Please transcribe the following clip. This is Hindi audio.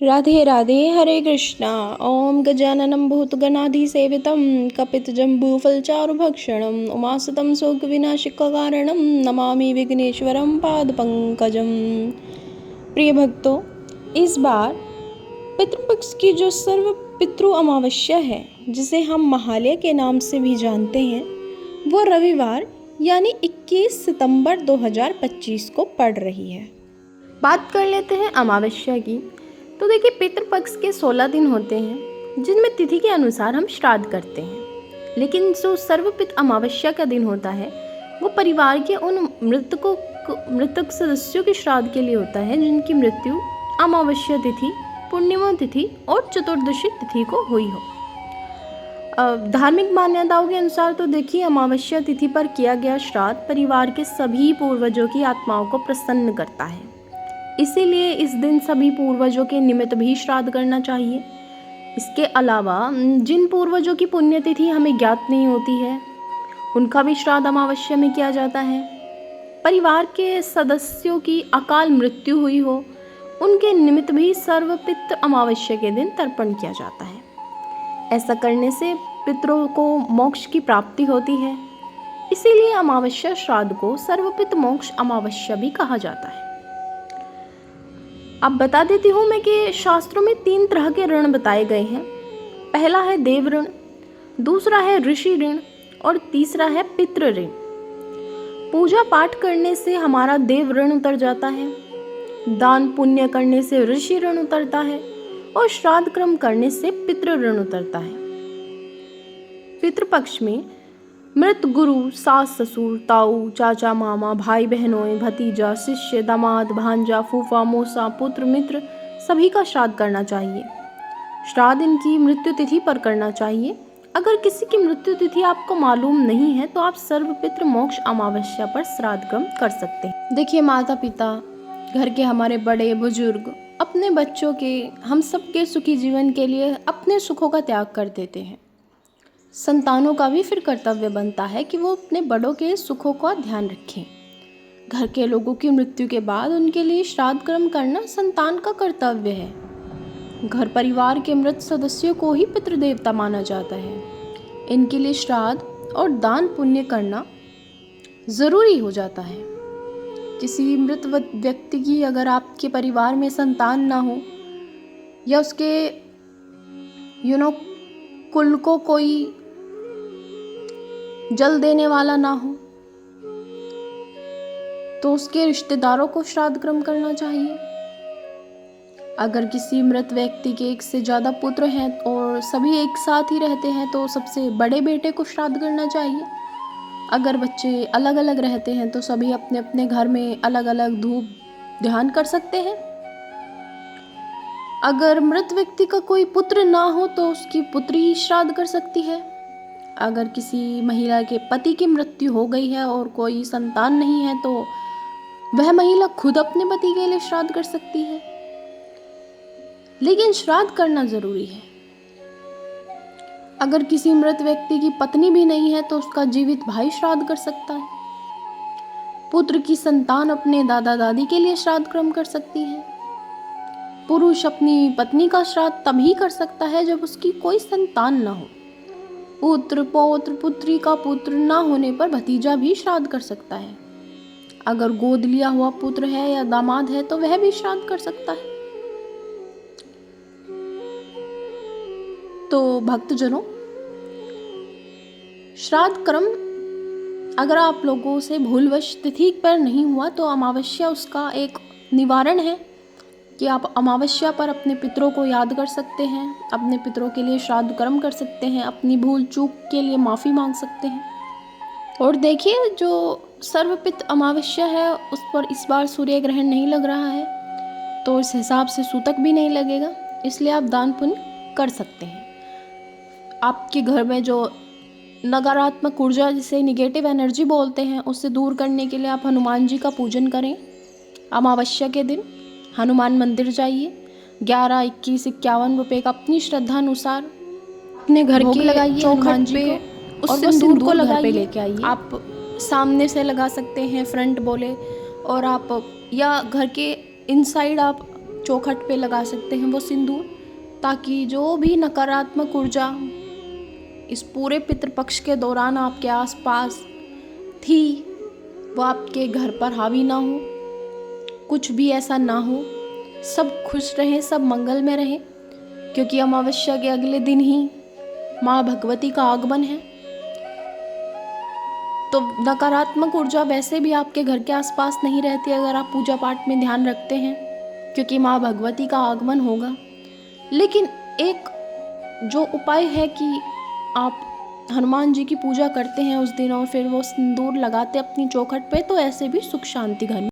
राधे राधे हरे कृष्णा। ओम गजाननं भूतगणाधिसेवितं कपितजम्बूफलचारुभक्षणं उमासुतं शोकविनाशकारणं नमामि विघ्नेश्वरं पादपंकजं। प्रिय भक्तों, इस बार पितृपक्ष की जो सर्व पितृ अमावस्या है, जिसे हम महालय के नाम से भी जानते हैं, वो रविवार यानी 21 सितंबर 2025 को पड़ रही है। बात कर लेते हैं अमावस्या की। तो देखिए, पितृपक्ष के 16 दिन होते हैं जिनमें तिथि के अनुसार हम श्राद्ध करते हैं, लेकिन जो सर्वपित अमावस्या का दिन होता है वो परिवार के उन मृतक सदस्यों के श्राद्ध के लिए होता है जिनकी मृत्यु अमावस्या तिथि, पूर्णिमा तिथि और चतुर्दशी तिथि को हुई हो। धार्मिक मान्यताओं के अनुसार तो देखिए, अमावस्या तिथि पर किया गया श्राद्ध परिवार के सभी पूर्वजों की आत्माओं को प्रसन्न करता है। इसीलिए इस दिन सभी पूर्वजों के निमित्त भी श्राद्ध करना चाहिए। इसके अलावा जिन पूर्वजों की पुण्यतिथि हमें ज्ञात नहीं होती है, उनका भी श्राद्ध अमावस्या में किया जाता है। परिवार के सदस्यों की अकाल मृत्यु हुई हो, उनके निमित्त भी सर्वपितृ अमावस्या के दिन तर्पण किया जाता है। ऐसा करने से पितरों को मोक्ष की प्राप्ति होती है। इसीलिए अमावस्या श्राद्ध को सर्वपितृ मोक्ष अमावस्या भी कहा जाता है। अब बता देती हूँ मैं कि शास्त्रों में 3 तरह के ऋण बताए गए हैं। पहला है देव ऋण, दूसरा है ऋषि ऋण और तीसरा है पितृ ऋण। पूजा पाठ करने से हमारा देव ऋण उतर जाता है, दान पुण्य करने से ऋषि ऋण उतरता है और श्राद्ध कर्म करने से पितृ ऋण उतरता है। पितृपक्ष में मृत गुरु, सास ससुर, ताऊ, चाचा, मामा, भाई बहनों, भतीजा, शिष्य, दामाद, भांजा, फूफा, मौसा, पुत्र, मित्र सभी का श्राद्ध करना चाहिए। श्राद्ध इनकी मृत्यु तिथि पर करना चाहिए। अगर किसी की मृत्यु तिथि आपको मालूम नहीं है तो आप सर्वपितृ मोक्ष अमावस्या पर श्राद्ध कर्म कर सकते हैं। देखिए, माता पिता, घर के हमारे बड़े बुजुर्ग अपने बच्चों के, हम सबके सुखी जीवन के लिए अपने सुखों का त्याग कर देते हैं। संतानों का भी फिर कर्तव्य बनता है कि वो अपने बड़ों के सुखों का ध्यान रखें। घर के लोगों की मृत्यु के बाद उनके लिए श्राद्ध कर्म करना संतान का कर्तव्य है। घर परिवार के मृत सदस्यों को ही पितृदेवता माना जाता है। इनके लिए श्राद्ध और दान पुण्य करना ज़रूरी हो जाता है। किसी मृत व्यक्ति की अगर आपके परिवार में संतान ना हो या उसके कुल को कोई जल देने वाला ना हो, तो उसके रिश्तेदारों को श्राद्ध कर्म करना चाहिए। अगर किसी मृत व्यक्ति के 1 से ज़्यादा पुत्र हैं और सभी एक साथ ही रहते हैं तो सबसे बड़े बेटे को श्राद्ध करना चाहिए। अगर बच्चे अलग अलग रहते हैं तो सभी अपने अपने घर में अलग अलग धूप ध्यान कर सकते हैं। अगर मृत व्यक्ति का कोई पुत्र ना हो तो उसकी पुत्री ही श्राद्ध कर सकती है। अगर किसी महिला के पति की मृत्यु हो गई है और कोई संतान नहीं है तो वह महिला खुद अपने पति के लिए श्राद्ध कर सकती है। लेकिन श्राद्ध करना जरूरी है। अगर किसी मृत व्यक्ति की पत्नी भी नहीं है तो उसका जीवित भाई श्राद्ध कर सकता है। पुत्र की संतान अपने दादा दादी के लिए श्राद्ध कर्म कर सकती है। पुरुष अपनी पत्नी का श्राद्ध तभी कर सकता है जब उसकी कोई संतान ना हो। पुत्र, पौत्र, पुत्री का पुत्र ना होने पर भतीजा भी श्राद्ध कर सकता है। अगर गोद लिया हुआ पुत्र है या दामाद है तो वह भी श्राद्ध कर सकता है। तो भक्तजनों, श्राद्ध कर्म अगर आप लोगों से भूलवश तिथि पर नहीं हुआ तो अमावस्या उसका एक निवारण है कि आप अमावस्या पर अपने पितरों को याद कर सकते हैं, अपने पितरों के लिए श्राद्ध कर्म कर सकते हैं, अपनी भूल चूक के लिए माफ़ी मांग सकते हैं। और देखिए, जो सर्वपितृ अमावस्या है उस पर इस बार सूर्य ग्रहण नहीं लग रहा है, तो इस हिसाब से सूतक भी नहीं लगेगा, इसलिए आप दान पुण्य कर सकते हैं। आपके घर में जो नकारात्मक ऊर्जा, जिसे निगेटिव एनर्जी बोलते हैं, उससे दूर करने के लिए आप हनुमान जी का पूजन करें। अमावस्या के दिन हनुमान मंदिर जाइए, 11, 21, 51 रुपये का अपनी श्रद्धा अनुसार अपने घर के लगाइए हनुमान जी को, और सिंदूर को लगाइए लेके आइए। आप सामने से लगा सकते हैं, फ्रंट बोले, और आप या घर के इनसाइड आप चौखट पे लगा सकते हैं वो सिंदूर, ताकि जो भी नकारात्मक ऊर्जा इस पूरे पितृपक्ष के दौरान आपके आसपास थी वो आपके घर पर हावी ना हो, कुछ भी ऐसा ना हो, सब खुश रहें, सब मंगल में रहें, क्योंकि अमावस्या के अगले दिन ही माँ भगवती का आगमन है। तो नकारात्मक ऊर्जा वैसे भी आपके घर के आसपास नहीं रहती अगर आप पूजा पाठ में ध्यान रखते हैं, क्योंकि माँ भगवती का आगमन होगा। लेकिन एक जो उपाय है कि आप हनुमान जी की पूजा करते हैं उस दिन और फिर वो सिंदूर लगाते अपनी चौखट पे, तो ऐसे भी सुख शांति घर में